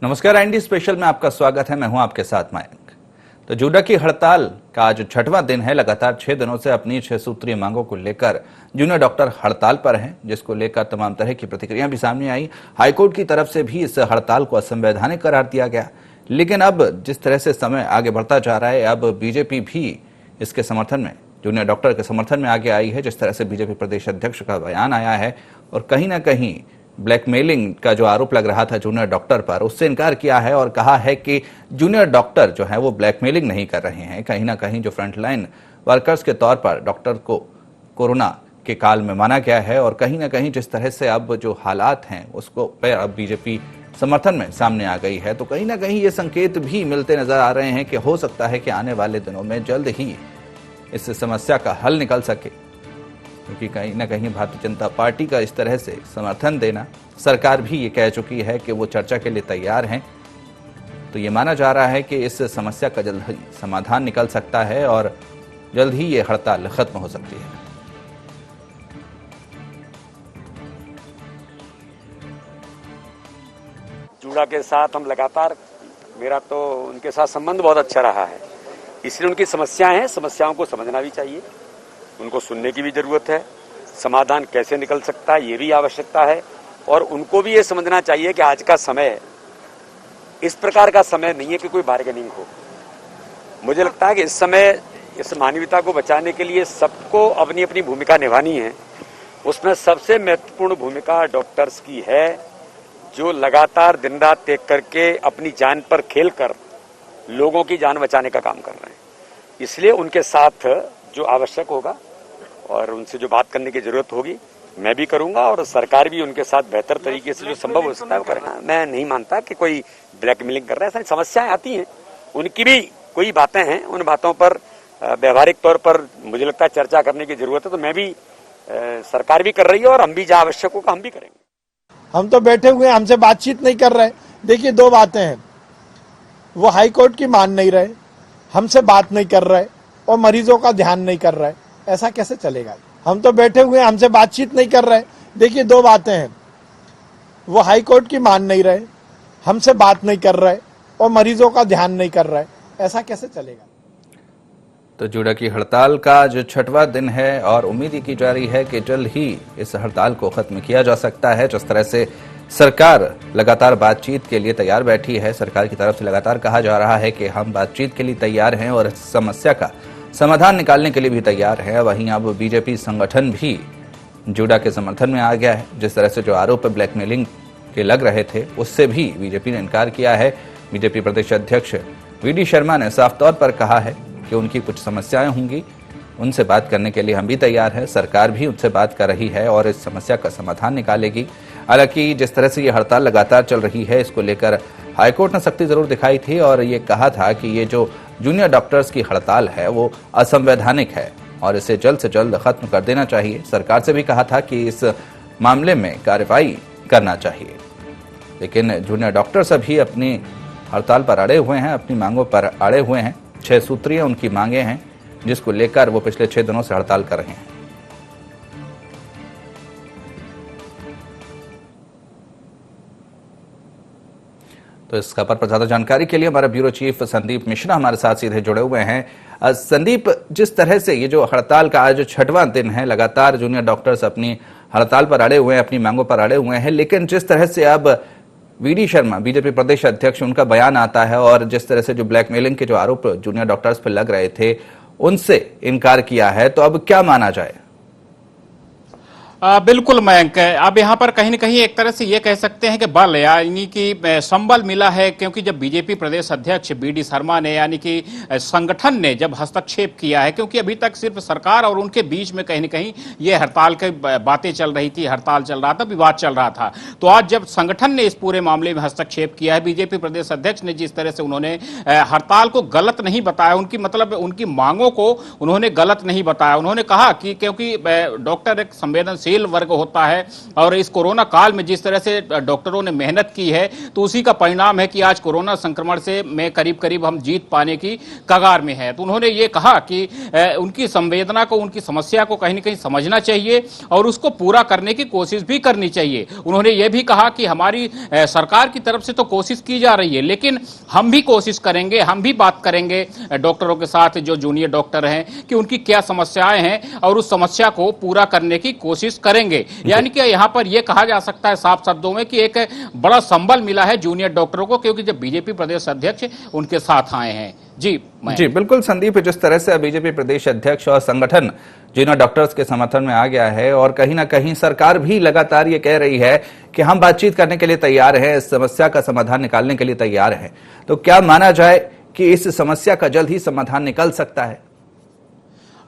नमस्कार, ND special में आपका स्वागत है। मैं हूं आपके साथ मयंक। तो जूडा की हड़ताल का आज 6वां दिन है। लगातार 6 दिनों से अपनी 6 सूत्रीय मांगों को लेकर जूनियर डॉक्टर हड़ताल पर हैं, जिसको लेकर तमाम तरह की प्रतिक्रिया भी सामने आई। हाईकोर्ट की तरफ से भी इस हड़ताल को असंवैधानिक करार दिया गया। लेकिन अब जिस तरह से समय आगे बढ़ता जा रहा है, अब बीजेपी भी इसके समर्थन में, जूनियर डॉक्टर के समर्थन में आगे आई है। जिस तरह से बीजेपी प्रदेश अध्यक्ष का बयान आया है और कहीं ना कहीं ब्लैकमेलिंग का जो आरोप लग रहा था जूनियर डॉक्टर पर, उससे इनकार किया है और कहा है कि जूनियर डॉक्टर जो है वो ब्लैकमेलिंग नहीं कर रहे हैं। कहीं ना कहीं जो फ्रंटलाइन वर्कर्स के तौर पर डॉक्टर को कोरोना के काल में माना गया है और कहीं ना कहीं जिस तरह से अब जो हालात हैं उसको पर अब बीजेपी समर्थन में सामने आ गई है, तो कहीं ना कहीं ये संकेत भी मिलते नजर आ रहे हैं कि हो सकता है कि आने वाले दिनों में जल्द ही इस समस्या का हल निकल सके। क्योंकि कहीं ना कहीं भारतीय जनता पार्टी का इस तरह से समर्थन देना, सरकार भी ये कह चुकी है कि वो चर्चा के लिए तैयार हैं, तो ये माना जा रहा है कि इस समस्या का जल्द ही समाधान निकल सकता है और जल्द ही ये हड़ताल खत्म हो सकती है। जूडा के साथ हम लगातार, मेरा तो उनके साथ संबंध बहुत अच्छा रहा है, इसलिए उनकी समस्याएं हैं, समस्याओं को समझना भी चाहिए, उनको सुनने की भी जरूरत है। समाधान कैसे निकल सकता है ये भी आवश्यकता है और उनको भी ये समझना चाहिए कि आज का समय इस प्रकार का समय नहीं है कि कोई बार्गेनिंग हो। मुझे लगता है कि इस समय इस मानवता को बचाने के लिए सबको अपनी अपनी भूमिका निभानी है। उसमें सबसे महत्वपूर्ण भूमिका डॉक्टर्स की है, जो लगातार दिन रात एक करके अपनी जान पर खेल कर लोगों की जान बचाने का काम कर रहे हैं। इसलिए उनके साथ जो आवश्यक होगा और उनसे जो बात करने की जरूरत होगी मैं भी करूंगा और सरकार भी उनके साथ बेहतर तरीके से जो संभव हो सकता है वो करेगा। मैं नहीं मानता कि कोई ब्लैकमेलिंग कर रहा है। सारी समस्याएं आती हैं, उनकी भी कोई बातें हैं, उन बातों पर व्यवहारिक तौर पर मुझे लगता है चर्चा करने की जरूरत है। तो मैं भी, सरकार भी कर रही है और हम भी जहाँ आवश्यक होगा हम भी करेंगे। हम तो बैठे हुए हैं, हमसे बातचीत नहीं कर रहे। देखिए, दो बातें हैं, वो हाईकोर्ट की मान नहीं रहे, हमसे बात नहीं कर रहे और मरीजों का ध्यान नहीं कर रहे। ऐसा कैसे चलेगा? हम तो बैठे हुए हैं, हमसे बातचीत नहीं कर रहे। देखिए, दो बातें हैं, वो हाईकोर्ट की मान नहीं रहे, हमसे बात नहीं कर रहे और मरीजों का ध्यान नहीं कर रहे। ऐसा कैसे चलेगा? तो जूडा की हड़ताल का जो 6वां दिन है और उम्मीद की जा रही है कि जल्द ही इस हड़ताल को खत्म किया जा सकता है। जिस तरह से सरकार लगातार बातचीत के लिए तैयार बैठी है, सरकार की तरफ से लगातार कहा जा रहा है कि हम बातचीत के लिए तैयार हैं और इस समस्या का समाधान निकालने के लिए भी तैयार है। वहीं अब बीजेपी संगठन भी जूडा के समर्थन में आ गया है। जिस तरह से जो आरोप ब्लैकमेलिंग के लग रहे थे उससे भी बीजेपी ने इनकार किया है। बीजेपी प्रदेश अध्यक्ष वी.डी. शर्मा ने साफ तौर पर कहा है कि उनकी कुछ समस्याएं होंगी, उनसे बात करने के लिए हम भी तैयार हैं। सरकार भी उनसे बात कर रही है और इस समस्या का समाधान निकालेगी। हालांकि जिस तरह से ये हड़ताल लगातार चल रही है, इसको लेकर हाईकोर्ट ने सख्ती जरूर दिखाई थी और ये कहा था कि ये जो जूनियर डॉक्टर्स की हड़ताल है वो असंवैधानिक है और इसे जल्द से जल्द खत्म कर देना चाहिए। सरकार से भी कहा था कि इस मामले में कार्रवाई करना चाहिए। लेकिन जूनियर डॉक्टर्स अभी अपनी हड़ताल पर अड़े हुए हैं, अपनी मांगों पर अड़े हुए हैं। 6 सूत्रीय उनकी मांगे हैं, जिसको लेकर वो पिछले 6 दिनों से हड़ताल कर रहे हैं। तो इस खबर पर ज्यादा जानकारी के लिए हमारे ब्यूरो चीफ संदीप मिश्रा हमारे साथ सीधे जुड़े हुए हैं। संदीप, जिस तरह से ये जो हड़ताल का आज 6वां दिन है, लगातार जूनियर डॉक्टर्स अपनी हड़ताल पर अड़े हुए हैं, अपनी मांगों पर अड़े हुए हैं, लेकिन जिस तरह से अब वी.डी. शर्मा, बीजेपी प्रदेश अध्यक्ष, उनका बयान आता है और जिस तरह से जो ब्लैकमेलिंग के जो आरोप जूनियर डॉक्टर्स पर लग रहे थे उनसे इनकार किया है, तो अब क्या माना जाए? बिल्कुल मयंक, अब यहाँ पर कहीं न कहीं एक तरह से ये कह सकते हैं कि बल यानी कि संबल मिला है, क्योंकि जब बीजेपी प्रदेश अध्यक्ष वी.डी. शर्मा ने यानी कि संगठन ने जब हस्तक्षेप किया है, क्योंकि अभी तक सिर्फ सरकार और उनके बीच में कहीं न कहीं ये हड़ताल की बातें चल रही थी, हड़ताल चल रहा था, विवाद चल रहा था। तो आज जब संगठन ने इस पूरे मामले में हस्तक्षेप किया है, बीजेपी प्रदेश अध्यक्ष ने जिस तरह से उन्होंने हड़ताल को गलत नहीं बताया, उनकी मतलब उनकी मांगों को उन्होंने गलत नहीं बताया। उन्होंने कहा कि क्योंकि डॉक्टर एक संवेदनशील संवेदनशील वर्ग होता है और इस कोरोना काल में जिस तरह से डॉक्टरों ने मेहनत की है तो उसी का परिणाम है कि आज कोरोना संक्रमण से में करीब करीब हम जीत पाने की कगार में है। तो उन्होंने ये कहा कि उनकी संवेदना को, उनकी समस्या को कहीं न कहीं समझना चाहिए और उसको पूरा करने की कोशिश भी करनी चाहिए। उन्होंने ये भी कहा कि हमारी सरकार की तरफ से तो कोशिश की जा रही है, लेकिन हम भी कोशिश करेंगे, हम भी बात करेंगे डॉक्टरों के साथ जो जूनियर डॉक्टर हैं कि उनकी क्या समस्याएं हैं और उस समस्या को पूरा करने की कोशिश करेंगे। यानी कि यहां पर यह कहा जा सकता है साफ शब्दों में कि एक बड़ा संबल मिला है जूनियर डॉक्टरों को, क्योंकि जब बीजेपी प्रदेश अध्यक्ष उनके साथ आए हैं। जी बिल्कुल संदीप, जिस तरह से बीजेपी प्रदेश अध्यक्ष और संगठन जूनियर डॉक्टर्स के समर्थन में आ गया है और कहीं ना कहीं सरकार भी लगातार ये कह रही है कि हम बातचीत करने के लिए तैयार हैं, इस समस्या का समाधान निकालने के लिए तैयार हैं, तो क्या माना जाए कि इस समस्या का जल्द ही समाधान निकल सकता है?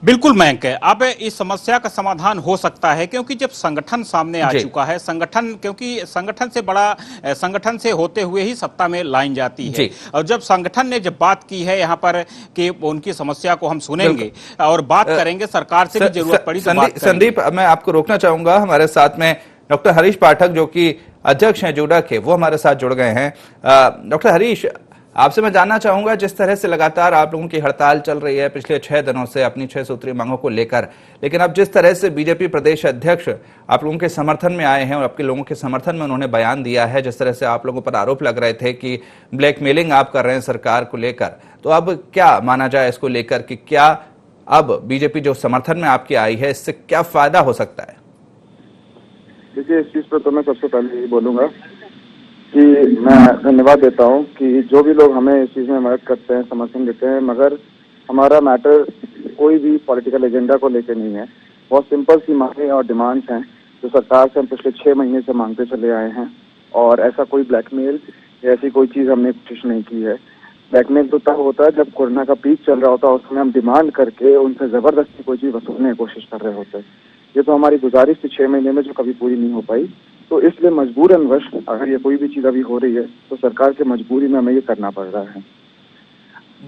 बिल्कुल मयंक, अब इस समस्या का समाधान हो सकता है क्योंकि जब संगठन सामने आ चुका है, क्योंकि संगठन से होते हुए ही सत्ता में लाइन जाती है और जब संगठन ने जब बात की है यहाँ पर कि उनकी समस्या को हम सुनेंगे और बात करेंगे, सरकार से भी जरूरत पड़ी तो बात संदीप, मैं आपको रोकना चाहूंगा। हमारे साथ में डॉक्टर हरीश पाठक जो कि अध्यक्ष हैं जूडा के, वो हमारे साथ जुड़ गए हैं। डॉक्टर हरीश, आपसे मैं जानना चाहूंगा, जिस तरह से लगातार आप लोगों की हड़ताल चल रही है पिछले 6 दिनों से अपनी 6 सूत्रीय मांगों को लेकर, लेकिन अब जिस तरह से बीजेपी प्रदेश अध्यक्ष आप लोगों के समर्थन में आए हैं और आपके लोगों के समर्थन में उन्होंने बयान दिया है, जिस तरह से आप लोगों पर आरोप लग रहे थे कि ब्लैकमेलिंग आप कर रहे हैं सरकार को लेकर, तो अब क्या माना जाए इसको लेकर कि क्या अब बीजेपी जो समर्थन में आपकी आई है इससे क्या फायदा हो सकता है? देखिए, इस चीज पर तो मैं सबसे पहले यही बोलूंगा कि मैं धन्यवाद देता हूं कि जो भी लोग हमें इस चीज में मदद करते हैं, समर्थन देते हैं, मगर हमारा मैटर कोई भी पॉलिटिकल एजेंडा को लेकर नहीं है। बहुत सिंपल सी मांगे और डिमांड्स हैं जो सरकार से हम पिछले 6 महीने से मांगते चले आए हैं और ऐसा कोई ब्लैकमेल या ऐसी कोई चीज हमने कोशिश नहीं की है। ब्लैकमेल तो तब होता है जब कोरोना का पीक चल रहा होता है, उस समय हम डिमांड करके उनसे जबरदस्ती कोई चीज वसूलने की कोशिश कर रहे होते हैं। ये तो हमारी गुजारिश थी 6 महीने में जो कभी पूरी नहीं हो पाई, तो इसलिए मजबूरनवश अगर ये कोई भी चीज अभी हो रही है तो सरकार की मजबूरी में हमें ये करना पड़ रहा है।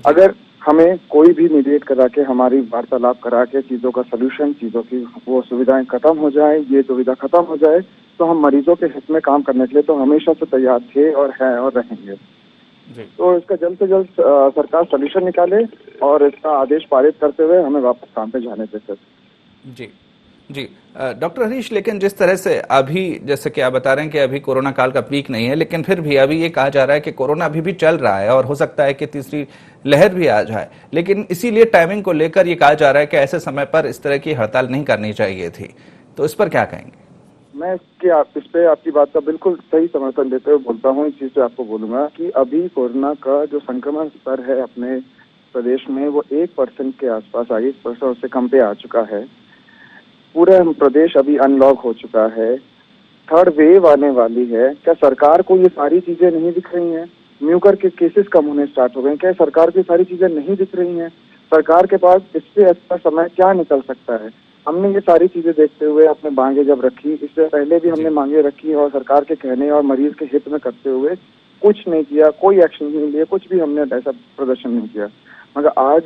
अगर हमें कोई भी मीडिएट करा के, हमारी वार्तालाप करा के चीजों का सोल्यूशन, चीजों की वो सुविधाएं खत्म हो जाए, ये दुविधा खत्म हो जाए, तो हम मरीजों के हित में काम करने के लिए तो हमेशा से तैयार थे और हैं और रहेंगे। तो इसका जल्द से जल्द सरकार सोल्यूशन निकाले और इसका आदेश पारित करते हुए हमें वापस काम पे जाने दे सर। जी डॉक्टर हरीश, लेकिन जिस तरह से अभी, जैसे कि आप बता रहे हैं कि अभी कोरोना काल का पीक नहीं है, लेकिन फिर भी अभी ये कहा जा रहा है कि कोरोना अभी भी चल रहा है और हो सकता है कि तीसरी लहर भी आ जाए, लेकिन इसीलिए टाइमिंग को लेकर ये कहा जा रहा है कि ऐसे समय पर इस तरह की हड़ताल नहीं करनी चाहिए थी, तो इस पर क्या कहेंगे? मैं इस पे आपकी बात का बिल्कुल सही समर्थन देते हुए बोलता हूँ। इस चीज पे आपको बोलूंगा कि अभी कोरोना का जो संक्रमण स्तर है अपने प्रदेश में वो 1% के आसपास आ गई, 1% उससे कम पे आ चुका है। पूरा प्रदेश अभी अनलॉक हो चुका है, थर्ड वेव आने वाली है। क्या सरकार को ये सारी चीजें नहीं दिख रही हैं? म्यूकर के केसेस कम होने स्टार्ट हो गए, क्या सरकार को ये सारी चीजें नहीं दिख रही हैं? सरकार के पास इससे अच्छा समय क्या निकल सकता है? हमने ये सारी चीजें देखते हुए अपने मांगे जब रखी, इससे पहले भी हमने मांगे रखी और सरकार के कहने और मरीज के हित में करते हुए कुछ नहीं किया, कोई एक्शन नहीं लिया, कुछ भी हमने ऐसा प्रदर्शन नहीं किया। मगर आज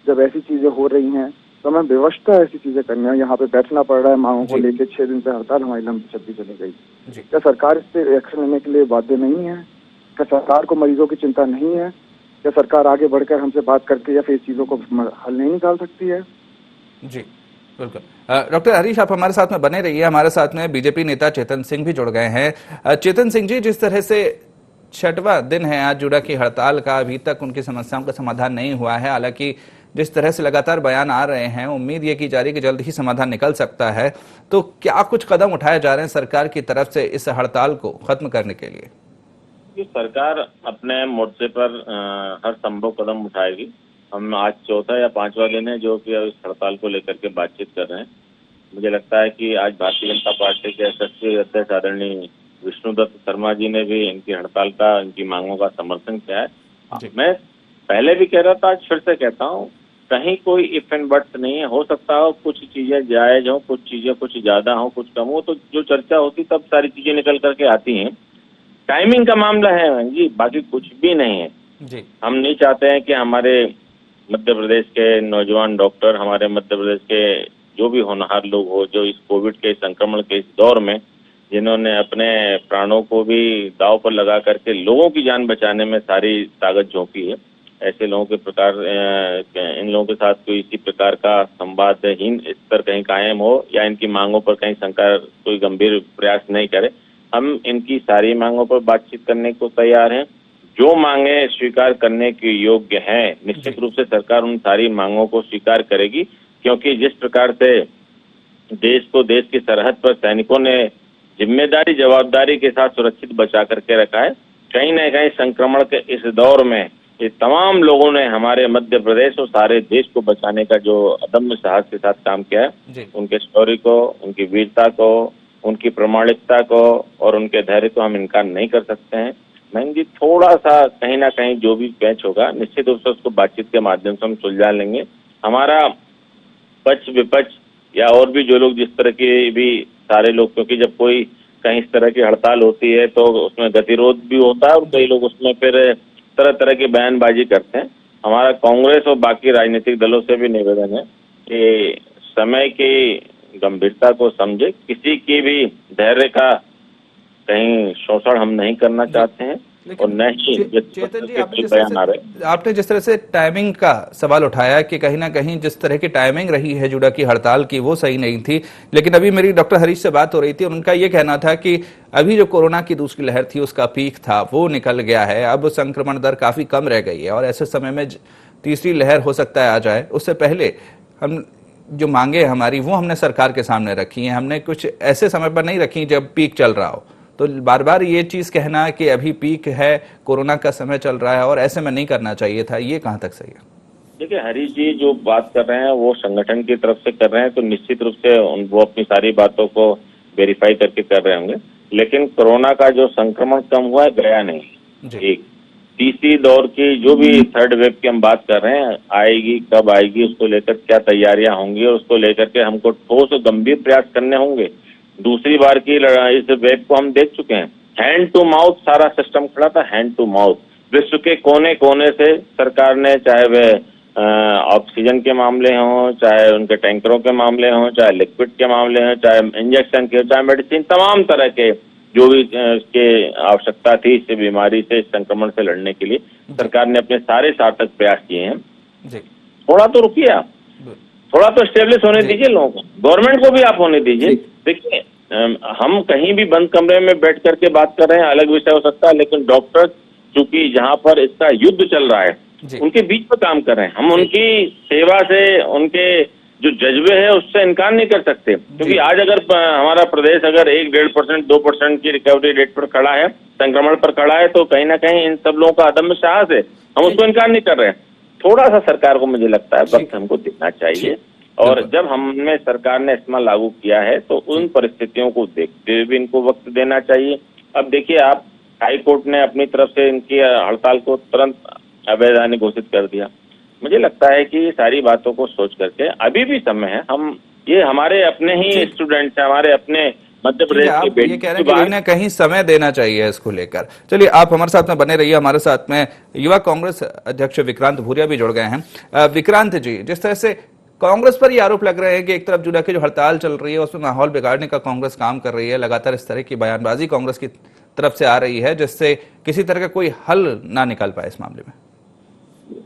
जब ऐसी चीजें हो रही हैं तो हमें बेवस्ता ऐसी चीजें करनी है, यहाँ पे बैठना पड़ रहा है मांगों को लेकर। 6 दिन से हड़ताल हमारी लंबी चलती चली गई। क्या सरकार इस पे एक्शन लेने के लिए बाध्य नहीं है? क्या सरकार को मरीजों की चिंता नहीं है? क्या सरकार आगे बढ़कर हमसे बात करके या फिर चीजों को हल नहीं निकाल सकती है? जी बिल्कुल। डॉक्टर हरीश, आप हमारे साथ में बने रहिए। हमारे साथ में बीजेपी नेता चेतन सिंह भी जुड़ गए हैं। चेतन सिंह जी, जिस तरह से 6वां दिन है आज जूडा की हड़ताल का, अभी तक उनकी समस्याओं का समाधान नहीं हुआ है, हालांकि जिस तरह से लगातार बयान आ रहे हैं, उम्मीद ये की जा रही है कि जल्द ही समाधान निकल सकता है, तो क्या कुछ कदम उठाए जा रहे हैं सरकार की तरफ से इस हड़ताल को खत्म करने के लिए? सरकार अपने मोर्चे पर हर संभव कदम उठाएगी। हम आज 4था या 5वां दिन है जो कि इस हड़ताल को लेकर के बातचीत कर रहे हैं। मुझे लगता है कि आज भारतीय जनता पार्टी के राष्ट्रीय अध्यक्ष आदरणीय विष्णुदत्त शर्मा जी ने भी इनकी हड़ताल का, इनकी मांगों का समर्थन किया है। मैं पहले भी कह रहा था, आज फिर से कहता हूँ, कहीं कोई इफ एंड बट्स नहीं है। हो सकता हो कुछ चीजें जायज हो, कुछ चीजें कुछ ज्यादा हो, कुछ कम हो, तो जो चर्चा होती तब सारी चीजें निकल करके आती हैं। टाइमिंग का मामला है जी, बाकी कुछ भी नहीं है जी। हम नहीं चाहते हैं कि हमारे मध्य प्रदेश के नौजवान डॉक्टर, हमारे मध्य प्रदेश के जो भी होनहार लोग हो, जो इस कोविड के संक्रमण के इस दौर में जिन्होंने अपने प्राणों को भी दांव पर लगा करके लोगों की जान बचाने में सारी ताकत झोंकी है, ऐसे लोगों के प्रकार इन लोगों के साथ कोई इसी प्रकार का संवादहीन स्तर कहीं कायम हो या इनकी मांगों पर कहीं सरकार कोई गंभीर प्रयास नहीं करे। हम इनकी सारी मांगों पर बातचीत करने को तैयार हैं। जो मांगे स्वीकार करने के योग्य हैं, निश्चित रूप से सरकार उन सारी मांगों को स्वीकार करेगी, क्योंकि जिस प्रकार से देश को, देश की सरहद पर सैनिकों ने जिम्मेदारी जवाबदारी के साथ सुरक्षित बचा करके रखा है, कहीं न कहीं संक्रमण के इस दौर में ये तमाम लोगों ने हमारे मध्य प्रदेश और सारे देश को बचाने का जो अदम्य साहस के साथ काम किया है, उनके शौर्य को, उनकी वीरता को, उनकी प्रामाणिकता को और उनके धैर्य को हम इनकार नहीं कर सकते हैं। मैम जी, थोड़ा सा कहीं ना कहीं जो भी पैच होगा निश्चित रूप से उसको बातचीत के माध्यम से हम सुलझा लेंगे। हमारा पक्ष विपक्ष या और भी जो लोग जिस तरह के भी सारे लोग, क्योंकि जब कोई कहीं इस तरह की हड़ताल होती है तो उसमें गतिरोध भी होता है और कई लोग उसमें फिर तरह तरह की बयानबाजी करते हैं। हमारा कांग्रेस और बाकी राजनीतिक दलों से भी निवेदन है कि समय की गंभीरता को समझे, किसी की भी धैर्य का कहीं शोषण हम नहीं करना चाहते हैं और न ही चेतन जी, आपने जिस तरह से टाइमिंग का सवाल उठाया कि कहीं ना कहीं जिस तरह की टाइमिंग रही है जुड़ा की हड़ताल की वो सही नहीं थी, लेकिन अभी मेरी डॉक्टर हरीश से बात हो रही थी, उनका ये कहना था कि अभी जो कोरोना की दूसरी लहर थी उसका पीक था वो निकल गया है, अब संक्रमण दर काफी कम रह गई है और ऐसे समय में तीसरी लहर हो सकता है आ जाए। उससे पहले हम जो मांगे हमारी वो हमने सरकार के सामने रखी हैं, हमने कुछ ऐसे समय पर नहीं रखी जब पीक चल रहा हो। तो बार बार ये चीज कहना कि अभी पीक है, कोरोना का समय चल रहा है और ऐसे में नहीं करना चाहिए था, ये कहां तक सही है? देखिए हरीश जी, जो बात कर रहे हैं वो संगठन की तरफ से कर रहे हैं, तो निश्चित रूप से वो अपनी सारी बातों को वेरीफाई करके कर रहे होंगे, लेकिन कोरोना का जो संक्रमण कम हुआ है गया नहीं। एक तीसरी दौर की जो भी थर्ड वेव की हम बात कर रहे हैं, आएगी कब आएगी, उसको लेकर क्या तैयारियां होंगी और उसको लेकर के हमको ठोस और गंभीर प्रयास करने होंगे। दूसरी बार की इस वेब को हम देख चुके हैं, हैंड टू माउथ सारा सिस्टम खड़ा था, हैंड टू माउथ। विश्व के कोने कोने से सरकार ने, चाहे वे ऑक्सीजन के मामले हों, चाहे उनके टैंकरों के मामले हों, चाहे लिक्विड के मामले हों, चाहे इंजेक्शन के, चाहे मेडिसिन, तमाम तरह के जो भी इसके आवश्यकता थी इस बीमारी से, इस संक्रमण से लड़ने के लिए सरकार ने अपने सारे सार्थक प्रयास किए हैं। थोड़ा तो रुकिए आप, थोड़ा तो स्टेब्लिश होने दीजिए लोगों को, गवर्नमेंट को भी आप होने दीजिए। देखिए हम कहीं भी बंद कमरे में बैठ करके बात कर रहे हैं, अलग विषय हो सकता है, लेकिन डॉक्टर चूंकि जहां पर इसका युद्ध चल रहा है उनके बीच में काम कर रहे हैं, हम उनकी सेवा से, उनके जो जज्बे है उससे इनकार नहीं कर सकते, क्योंकि आज अगर हमारा प्रदेश अगर 1-1.5%, 2% की रिकवरी रेट पर खड़ा है, संक्रमण पर खड़ा है, तो कहीं ना कहीं इन सब लोगों का अदम्य साहस है, हम उसको इनकार नहीं कर रहे हैं। थोड़ा सा सरकार को मुझे लगता है वक्त हमको देना चाहिए, और जब हमने सरकार ने इसमें लागू किया है तो उन परिस्थितियों को देखते हुए भी इनको वक्त देना चाहिए। अब देखिए आप, हाई कोर्ट ने अपनी तरफ से इनकी हड़ताल को तुरंत अवैधानिक घोषित कर दिया। मुझे लगता है कि ये सारी बातों को सोच करके अभी भी समय है, हम ये हमारे अपने ही स्टूडेंट्स हैं, हमारे अपने मध्य प्रदेश के बेटे, ये कह रहे हैं कि कहीं ना कहीं समय देना चाहिए इसको लेकर। चलिए आप हमारे साथ में बने रहिए, हमारे साथ में युवा कांग्रेस अध्यक्ष विक्रांत भूरिया भी जुड़ गए हैं। विक्रांत जी, जिस तरह से कांग्रेस पर ये आरोप लग रहे हैं कि एक तरफ जुड़ा की जो हड़ताल चल रही है उसमें माहौल बिगाड़ने का कांग्रेस काम कर रही है, लगातार इस तरह की बयानबाजी कांग्रेस की तरफ से आ रही है जिससे किसी तरह का कोई हल ना निकल पाए इस मामले में।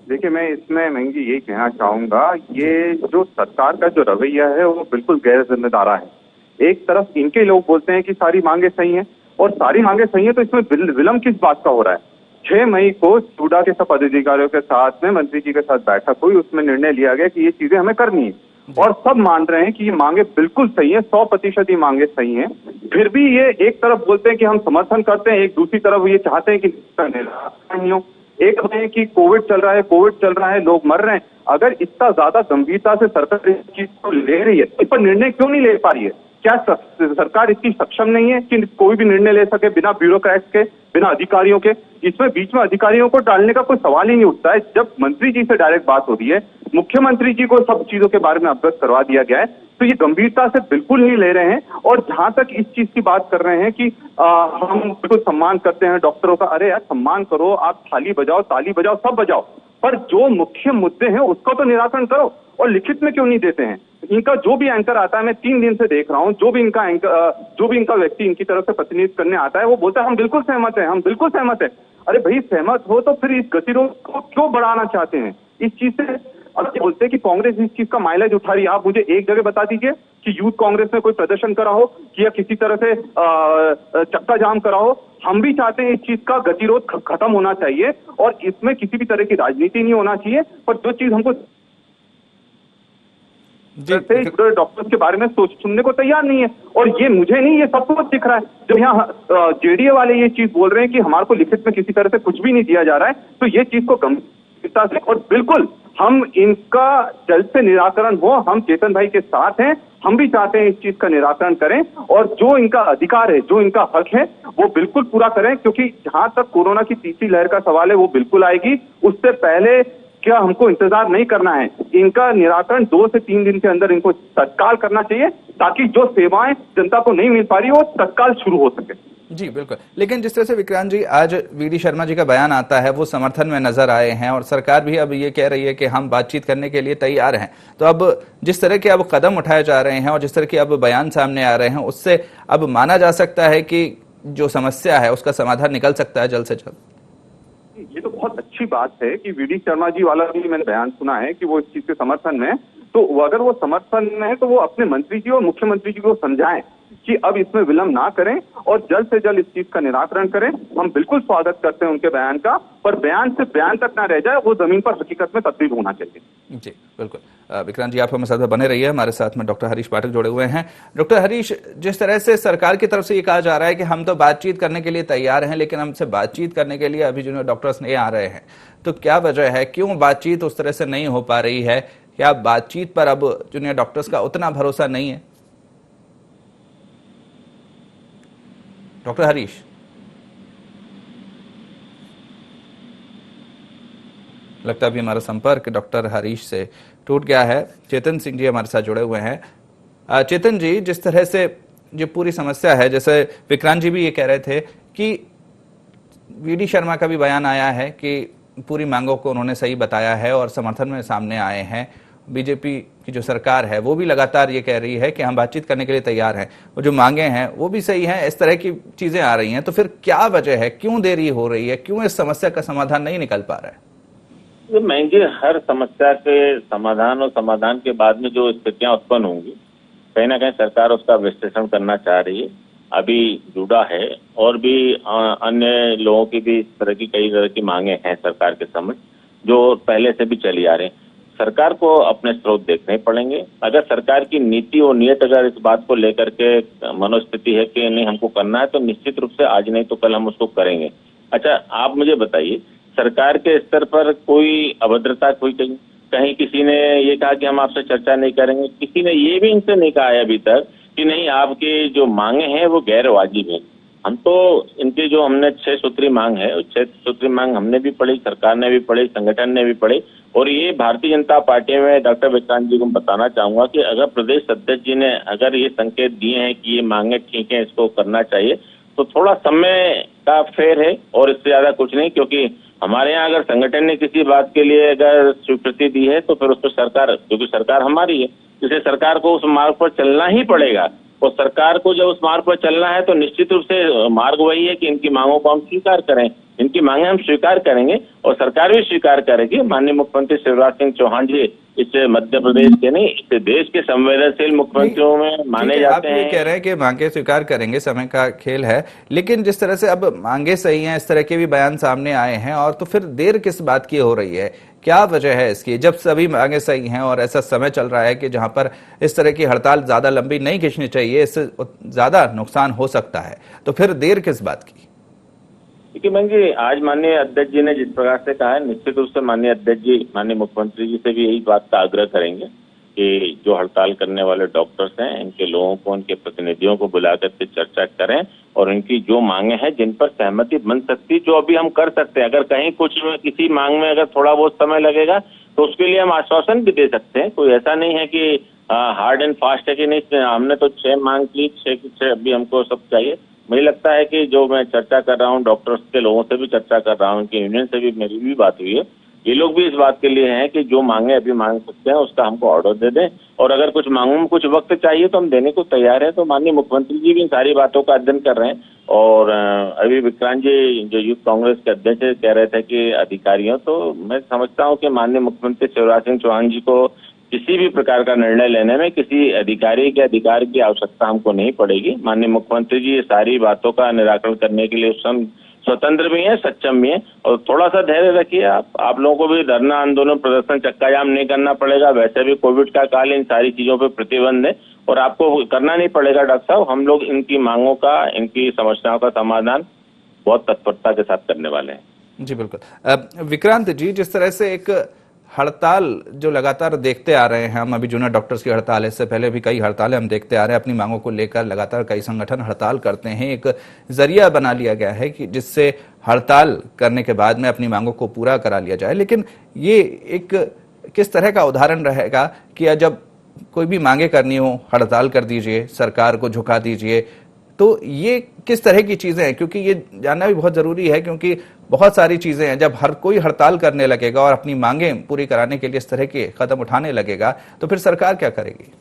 देखिए, मैं इसमें महंगी यही कहना चाहूंगा, ये जो सरकार का जो रवैया है वो बिल्कुल गैर जिम्मेदारा है। एक तरफ इनके लोग बोलते हैं कि सारी मांगे सही हैं, और सारी मांगे सही है तो इसमें विलंब किस बात का हो रहा है। 6 मई को चूड़ा के सब पदाधिकारियों के साथ में मंत्री जी के साथ बैठक हुई, उसमें निर्णय लिया गया कि ये चीजें हमें करनी है, और सब मान रहे हैं कि ये मांगे बिल्कुल सही है, 100% ये मांगे सही हैं। फिर भी ये एक तरफ बोलते हैं कि हम समर्थन करते हैं, एक दूसरी तरफ ये चाहते हैं कि नहीं हो। एक है कि कोविड चल रहा है, लोग मर रहे हैं। अगर इतना ज्यादा गंभीरता से सरकार इस चीज को ले रही है, इस पर निर्णय क्यों नहीं ले पा रही है? क्या सरकार इतनी सक्षम नहीं है कि कोई भी निर्णय ले सके बिना ब्यूरोक्रेट्स के, बिना अधिकारियों के? इसमें बीच में अधिकारियों को डालने का कोई सवाल ही नहीं उठता है। जब मंत्री जी से डायरेक्ट बात हो रही है, मुख्यमंत्री जी को सब चीजों के बारे में अवगत करवा दिया गया है, तो ये गंभीरता से बिल्कुल नहीं ले रहे हैं। और जहां तक इस चीज की बात कर रहे हैं कि हम बिल्कुल सम्मान करते हैं डॉक्टरों का, अरे यार सम्मान करो, आप थाली बजाओ, ताली बजाओ, सब बजाओ, पर जो मुख्य मुद्दे हैं उसका तो निराकरण करो, और लिखित में क्यों नहीं देते हैं? इनका जो भी एंकर आता है, मैं 3 दिन से देख रहा हूं, जो भी इनका व्यक्ति इनकी तरफ से प्रतिनिधित्व करने आता है, वो बोलता है हम बिल्कुल सहमत हैं, हम बिल्कुल सहमत हैं। अरे भाई सहमत हो तो फिर इस गतिरोध को क्यों बढ़ाना चाहते हैं? इस चीज से अब बोलते हैं कि कांग्रेस इस चीज का माइलेज उठा रही है। आप मुझे एक जगह बता दीजिए कि यूथ कांग्रेस में कोई प्रदर्शन करा हो कि या किसी तरह से चक्का जाम करा हो। हम भी चाहते हैं इस चीज का गतिरोध खत्म होना चाहिए और इसमें किसी भी तरह की राजनीति नहीं होना चाहिए, पर जो चीज हमको डॉक्टर्स के बारे में सुनने को तैयार नहीं है, और ये मुझे नहीं, ये सबको कुछ दिख रहा है। जब यहाँ जेडीए वाले ये चीज बोल रहे हैं कि हमारे को लिखित में किसी तरह से कुछ भी नहीं दिया जा रहा है, तो ये चीज को गंभीरता से, और बिल्कुल हम इनका जल्द से निराकरण हो, हम चेतन भाई के साथ हैं, हम भी चाहते हैं इस चीज का निराकरण करें और जो इनका अधिकार है, जो इनका हक है, वो बिल्कुल पूरा करें, क्योंकि जहां तक कोरोना की तीसरी लहर का सवाल है वो बिल्कुल आएगी। उससे पहले क्या हमको इंतजार नहीं करना है, इनका निराकरण 2 से 3 दिन के अंदर इनको तत्काल करना चाहिए, ताकि जो सेवाएं जनता को नहीं मिल पा रही वो तत्काल शुरू हो सके। जी बिल्कुल, लेकिन जिस तरह से विक्रांत जी आज वीडी शर्मा जी का बयान आता है वो समर्थन में नजर आए हैं और सरकार भी अब ये कह रही है कि हम बातचीत करने के लिए तैयार हैं, तो अब जिस तरह के अब कदम उठाए जा रहे हैं और जिस तरह के अब बयान सामने आ रहे हैं, उससे अब माना जा सकता है कि जो समस्या है उसका समाधान निकल सकता है जल्द से जल्द। ये तो बहुत अच्छी बात है कि वीडी शर्मा जी वाला भी मैंने बयान सुना है कि वो इस चीज के समर्थन में, तो अगर वो समर्थन में है तो वो अपने मंत्री जी और मुख्यमंत्री जी को समझाएं कि अब इसमें विलंब ना करें और जल्द से जल्द इस चीज का निराकरण करें। हम बिल्कुल स्वागत करते हैं उनके बयान का, पर बयान से बयान तक ना रह जाए, वो जमीन पर हकीकत में तब्दील होना चाहिए। जी बिल्कुल, विक्रांत जी आप हमारे साथ बने रहिए। हमारे साथ में डॉक्टर हरीश पाठक जुड़े हुए हैं। डॉक्टर हरीश, जिस तरह से सरकार की तरफ से ये कहा जा रहा है कि हम तो बातचीत करने के लिए तैयार हैं, लेकिन हमसे बातचीत करने के लिए अभी जो डॉक्टर्स नहीं आ रहे हैं, तो क्या वजह है, क्यों बातचीत उस तरह से नहीं हो पा रही है? क्या बातचीत पर अब जूनियर डॉक्टर्स का उतना भरोसा नहीं है? डॉक्टर हरीश, लगता है अभी हमारा संपर्क डॉक्टर हरीश से टूट गया है। चेतन सिंह जी हमारे साथ जुड़े हुए हैं। चेतन जी, जिस तरह से जो पूरी समस्या है, जैसे विक्रांत जी भी ये कह रहे थे कि वीडी शर्मा का भी बयान आया है कि पूरी मांगों को उन्होंने सही बताया है और समर्थन में सामने आए हैं। बीजेपी की जो सरकार है वो भी लगातार ये कह रही है कि हम बातचीत करने के लिए तैयार हैं, वो जो मांगे हैं वो भी सही हैं। इस तरह की चीजें आ रही हैं, तो फिर क्या वजह है, क्यों देरी हो रही है, क्यों इस समस्या का समाधान नहीं निकल पा रहा है? महंगी हर समस्या के समाधान और समाधान के बाद में जो स्थितियां उत्पन्न होंगी, कहीं ना कहीं सरकार उसका विश्लेषण करना चाह रही है। अभी जुड़ा है और भी अन्य लोगों की भी इस तरह की कई तरह की मांगे हैं सरकार के समक्ष, जो पहले से भी चली आ रही हैं। सरकार को अपने स्रोत देखने पड़ेंगे। अगर सरकार की नीति और नियत अगर इस बात को लेकर के मनोस्थिति है कि नहीं हमको करना है, तो निश्चित रूप से आज नहीं तो कल हम उसको करेंगे। अच्छा, आप मुझे बताइए, सरकार के स्तर पर कोई अभद्रता, कोई कहीं किसी ने ये कहा कि हम आपसे चर्चा नहीं करेंगे? किसी ने ये भी इनसे नहीं कहा है अभी तक कि नहीं आपकी जो मांगे हैं वो गैर वाजिब है। हम तो इनकी जो हमने 6 सूत्री मांग है, 6 सूत्री मांग हमने भी पढ़ी, सरकार ने भी पढ़ी, संगठन ने भी पढ़ी, और ये भारतीय जनता पार्टी में डॉक्टर विक्रांत जी को बताना चाहूंगा कि अगर प्रदेश अध्यक्ष जी ने अगर ये संकेत दिए हैं कि ये मांगे ठीक है, इसको करना चाहिए, तो थोड़ा समय का फेर है और इससे ज्यादा कुछ नहीं। क्योंकि हमारे यहाँ अगर संगठन ने किसी बात के लिए अगर स्वीकृति दी है तो फिर उस पर सरकार, क्योंकि सरकार हमारी है, इसलिए सरकार को उस मार्ग पर चलना ही पड़ेगा। और सरकार को जब उस मार्ग पर चलना है तो निश्चित रूप से मार्ग वही है कि इनकी मांगों को हम स्वीकार करें। इनकी मांगे हम स्वीकार करेंगे और सरकार भी स्वीकार करेगी। माननीय मुख्यमंत्री शिवराज सिंह चौहान जी इस मध्य प्रदेश के नहीं, इस देश के संवेदनशील मुख्यमंत्रियों में माने जाते हैं। आप ये कह रहे हैं कि मांगे स्वीकार करेंगे, समय का खेल है, लेकिन जिस तरह से अब मांगे सही हैं, इस तरह के भी बयान सामने आए हैं, और तो फिर देर किस बात की हो रही है? क्या वजह है इसकी, जब सभी मांगे सही हैं और ऐसा समय चल रहा है कि जहां पर इस तरह की हड़ताल ज्यादा लंबी नहीं खींचनी चाहिए, इससे ज्यादा नुकसान हो सकता है, तो फिर देर किस बात की? देखिए महंगी, आज माननीय अध्यक्ष जी ने जिस प्रकार से कहा है, निश्चित रूप से माननीय अध्यक्ष जी, माननीय मुख्यमंत्री जी से भी यही बात का आग्रह करेंगे कि जो हड़ताल करने वाले डॉक्टर्स हैं, इनके लोगों को, इनके प्रतिनिधियों को बुला करके चर्चा करें और इनकी जो मांगे हैं जिन पर सहमति बन सकती, जो अभी हम कर सकते हैं, अगर कहीं कुछ किसी मांग में अगर थोड़ा बहुत समय लगेगा तो उसके लिए हम आश्वासन भी दे सकते हैं। कोई ऐसा नहीं है कि हार्ड एंड फास्ट है कि नहीं, हमने तो 6 मांग की, 6 की 6 अभी हमको सब चाहिए। मुझे लगता है कि जो मैं चर्चा कर रहा हूँ, डॉक्टर्स के लोगों से भी चर्चा कर रहा हूँ, उनकी यूनियन से भी मेरी भी बात हुई है, ये लोग भी इस बात के लिए हैं कि जो मांगे अभी मांग सकते हैं उसका हमको ऑर्डर दे दें, और अगर कुछ मांगों में कुछ वक्त चाहिए तो हम देने को तैयार हैं। तो माननीय मुख्यमंत्री जी भी इन सारी बातों का अध्ययन कर रहे हैं। और अभी विक्रांत जी जो यूथ कांग्रेस के अध्यक्ष कह रहे थे कि अधिकारियों, तो मैं समझता हूँ कि माननीय मुख्यमंत्री शिवराज सिंह चौहान जी को किसी भी प्रकार का निर्णय लेने में किसी अधिकारी के अधिकार की आवश्यकता हमको नहीं पड़ेगी। माननीय मुख्यमंत्री जी ये सारी बातों का निराकरण करने के लिए स्वतंत्र भी है, सक्षम भी है। और थोड़ा सा धैर्य रखिए, आप लोगों को भी धरना आंदोलन प्रदर्शन चक्का जाम नहीं करना पड़ेगा। वैसे भी कोविड का काल, इन सारी चीजों पे प्रतिबंध है और आपको करना नहीं पड़ेगा डॉक्टर साहब। हम लोग इनकी मांगों का, इनकी समस्याओं का समाधान बहुत तत्परता के साथ करने वाले हैं। जी बिल्कुल। विक्रांत जी, जिस तरह से एक हड़ताल जो लगातार देखते आ रहे हैं हम, अभी जूनियर डॉक्टर्स की हड़ताल है, इससे पहले भी कई हड़तालें हम देखते आ रहे हैं, अपनी मांगों को लेकर लगातार कई संगठन हड़ताल करते हैं। एक जरिया बना लिया गया है कि जिससे हड़ताल करने के बाद में अपनी मांगों को पूरा करा लिया जाए। लेकिन ये एक किस तरह का उदाहरण रहेगा कि जब कोई भी मांगे करनी हो, हड़ताल कर दीजिए, सरकार को झुका दीजिए, तो ये किस तरह की चीजें हैं? क्योंकि ये जानना भी बहुत जरूरी है, क्योंकि बहुत सारी चीजें हैं। जब हर कोई हड़ताल करने लगेगा और अपनी मांगें पूरी कराने के लिए इस तरह के कदम उठाने लगेगा, तो फिर सरकार क्या करेगी?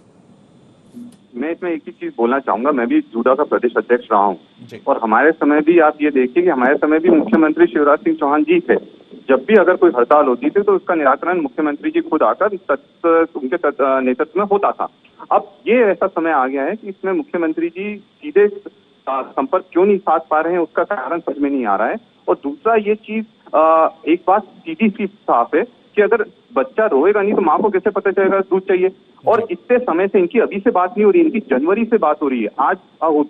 मैं इसमें एक ही चीज बोलना चाहूंगा। मैं भी जूडा का प्रदेश अध्यक्ष रहा हूँ, जी। और हमारे समय भी आप ये देखिए कि हमारे समय भी मुख्यमंत्री शिवराज सिंह चौहान जी थे। जब भी अगर कोई हड़ताल होती थी तो उसका निराकरण मुख्यमंत्री जी खुद आकर उनके नेतृत्व में होता था। अब ये ऐसा समय आ गया है कि इसमें मुख्यमंत्री जी सीधे संपर्क क्यों नहीं साध पा रहे हैं, उसका कारण समझ में नहीं आ रहा है। और दूसरा ये चीज, एक बात सीधी सी साफ है कि अगर बच्चा रोएगा नहीं तो माँ को कैसे पता चलेगा दूध चाहिए। और इतने समय से इनकी अभी से बात नहीं हो रही, इनकी जनवरी से बात हो रही है। आज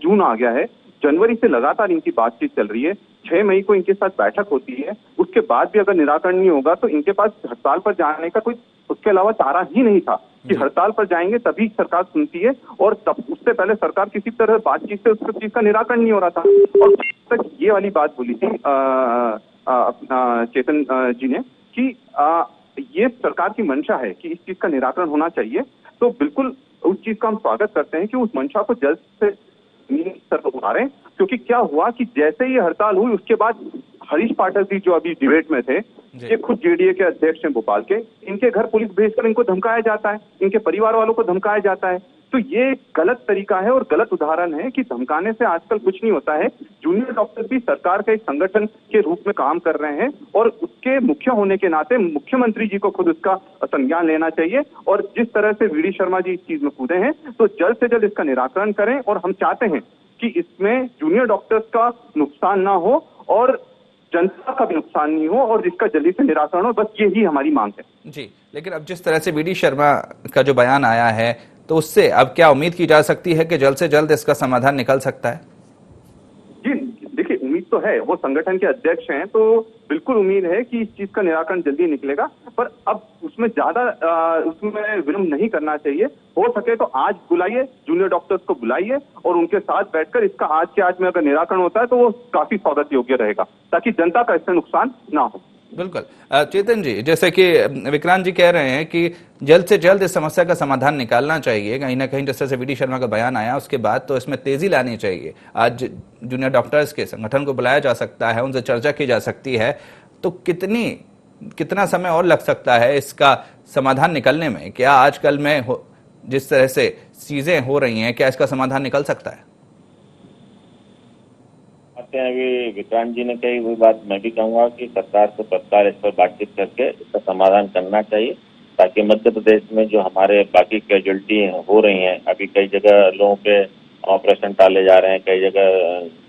जून आ गया है, जनवरी से लगातार इनकी बातचीत चल रही है। 6 मई को इनके साथ बैठक होती है, उसके बाद भी अगर निराकरण नहीं होगा तो इनके पास हड़ताल पर जाने का कोई उसके अलावा चारा ही नहीं था कि हड़ताल पर जाएंगे तभी सरकार सुनती है। और तब उससे पहले सरकार किसी तरह बातचीत से उस चीज का निराकरण नहीं हो रहा था। और तक ये वाली बात बोली थी चेतन जी ने कि ये सरकार की मंशा है कि इस चीज का निराकरण होना चाहिए, तो बिल्कुल उस चीज का हम स्वागत करते हैं कि उस मंशा को जल्द से उतारें। क्योंकि क्या हुआ कि जैसे ये हड़ताल हुई उसके बाद हरीश पाठक जी जो अभी डिबेट में थे, ये खुद जेडीए के अध्यक्ष हैं भोपाल के, इनके घर पुलिस भेजकर इनको धमकाया जाता है, इनके परिवार वालों को धमकाया जाता है। तो ये गलत तरीका है और गलत उदाहरण है कि धमकाने से आजकल कुछ नहीं होता है। जूनियर डॉक्टर भी सरकार के एक संगठन के रूप में काम कर रहे हैं और उसके मुख्य होने के नाते मुख्यमंत्री जी को खुद उसका संज्ञान लेना चाहिए। और जिस तरह से वीडी शर्मा जी इस चीज में कूदे हैं तो जल्द से जल्द इसका निराकरण करें। और हम चाहते हैं कि इसमें जूनियर डॉक्टर्स का नुकसान ना हो और जनता का भी नुकसान नहीं हो और इसका जल्दी से निराकरण हो, बस यही हमारी मांग है। जी, लेकिन अब जिस तरह से वीडी शर्मा का जो बयान आया है, तो उससे अब क्या उम्मीद की जा सकती है कि जल्द से जल्द इसका समाधान निकल सकता है? जी देखिए, उम्मीद तो है, वो संगठन के अध्यक्ष हैं तो बिल्कुल उम्मीद है कि इस चीज का निराकरण जल्दी निकलेगा। पर अब उसमें ज्यादा उसमें विलंब नहीं करना चाहिए। हो सके तो आज बुलाइए, जूनियर डॉक्टर्स को बुलाइए और उनके साथ बैठकर इसका आज के आज में अगर निराकरण होता है तो वो काफी स्वागत योग्य रहेगा, ताकि जनता का इससे नुकसान ना हो। बिल्कुल। चेतन जी, जैसे कि विक्रांत जी कह रहे हैं कि जल्द से जल्द इस समस्या का समाधान निकालना चाहिए, कहीं ना कहीं जिस तरह से वीडी शर्मा का बयान आया उसके बाद तो इसमें तेजी लानी चाहिए। आज जूनियर डॉक्टर्स के संगठन को बुलाया जा सकता है, उनसे चर्चा की जा सकती है, तो कितना समय और लग सकता है इसका समाधान निकलने में? क्या आजकल में जिस तरह से चीजें हो रही हैं, क्या इसका समाधान निकल सकता है? अभी विक्रांत जी ने कही वही बात मैं भी कहूंगा कि सरकार को तत्काल इस पर बातचीत करके इसका समाधान करना चाहिए, ताकि मध्य प्रदेश में जो हमारे बाकी कैजुअलिटी हो रही हैं, अभी कई जगह लोगों के ऑपरेशन टाले जा रहे हैं, कई जगह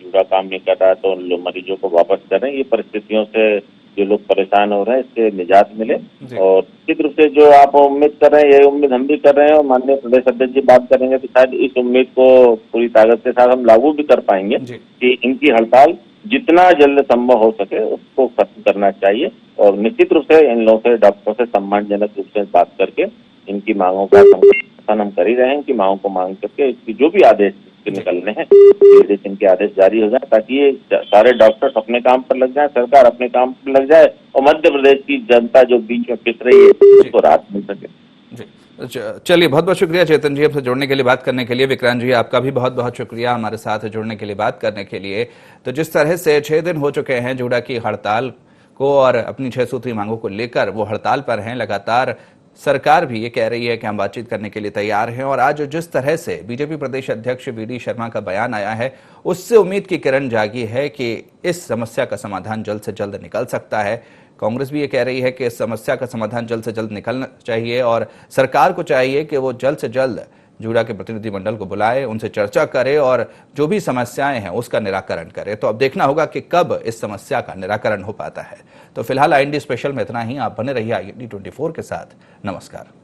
जुड़ा काम नहीं कर रहा है तो मरीजों को वापस कर रहे हैं। ये परिस्थितियों से जो लोग परेशान हो रहे हैं इससे निजात मिले। और निश्चित रूप से जो आप उम्मीद कर रहे हैं, यही उम्मीद हम भी कर रहे हैं और माननीय प्रदेश अध्यक्ष जी बात करेंगे तो शायद इस उम्मीद को पूरी ताकत के साथ हम लागू भी कर पाएंगे कि इनकी हड़ताल जितना जल्द संभव हो सके उसको खत्म करना चाहिए। और निश्चित रूप से इन लोगों से, डॉक्टरों से सम्मानजनक रूप से बात करके इनकी मांगों का समर्थन हम कर ही रहे हैं कि मांगों को मांग करके इसकी जो भी आदेश निकलने हैं इनके आदेश जारी हो जाए, ताकि ये सारे डॉक्टर्स अपने काम पर लग जाए, सरकार अपने काम पर लग जाए और मध्य प्रदेश की जनता जो बीच में पिस रही है उसको राहत मिल सके। चलिए, बहुत बहुत शुक्रिया चेतन जी हमसे जुड़ने के लिए, बात करने के लिए। विक्रांत जी, आपका भी बहुत बहुत शुक्रिया हमारे साथ जुड़ने के लिए, बात करने के लिए। तो जिस तरह से 6 दिन हो चुके हैं जूडा की हड़ताल को और अपनी 6 सूत्री मांगों को लेकर वो हड़ताल पर हैं। लगातार सरकार भी ये कह रही है कि हम बातचीत करने के लिए तैयार हैं और आज जिस तरह से बीजेपी प्रदेश अध्यक्ष वी.डी. शर्मा का बयान आया है, उससे उम्मीद की किरण जागी है कि इस समस्या का समाधान जल्द से जल्द निकल सकता है। कांग्रेस भी ये कह रही है कि इस समस्या का समाधान जल्द से जल्द निकलना चाहिए और सरकार को चाहिए कि वो जल्द से जल्द जूडा के प्रतिनिधिमंडल को बुलाए, उनसे चर्चा करे और जो भी समस्याएं हैं उसका निराकरण करे। तो अब देखना होगा कि कब इस समस्या का निराकरण हो पाता है। तो फिलहाल IND स्पेशल में इतना ही। आप बने रहिए IND 24 के साथ। नमस्कार।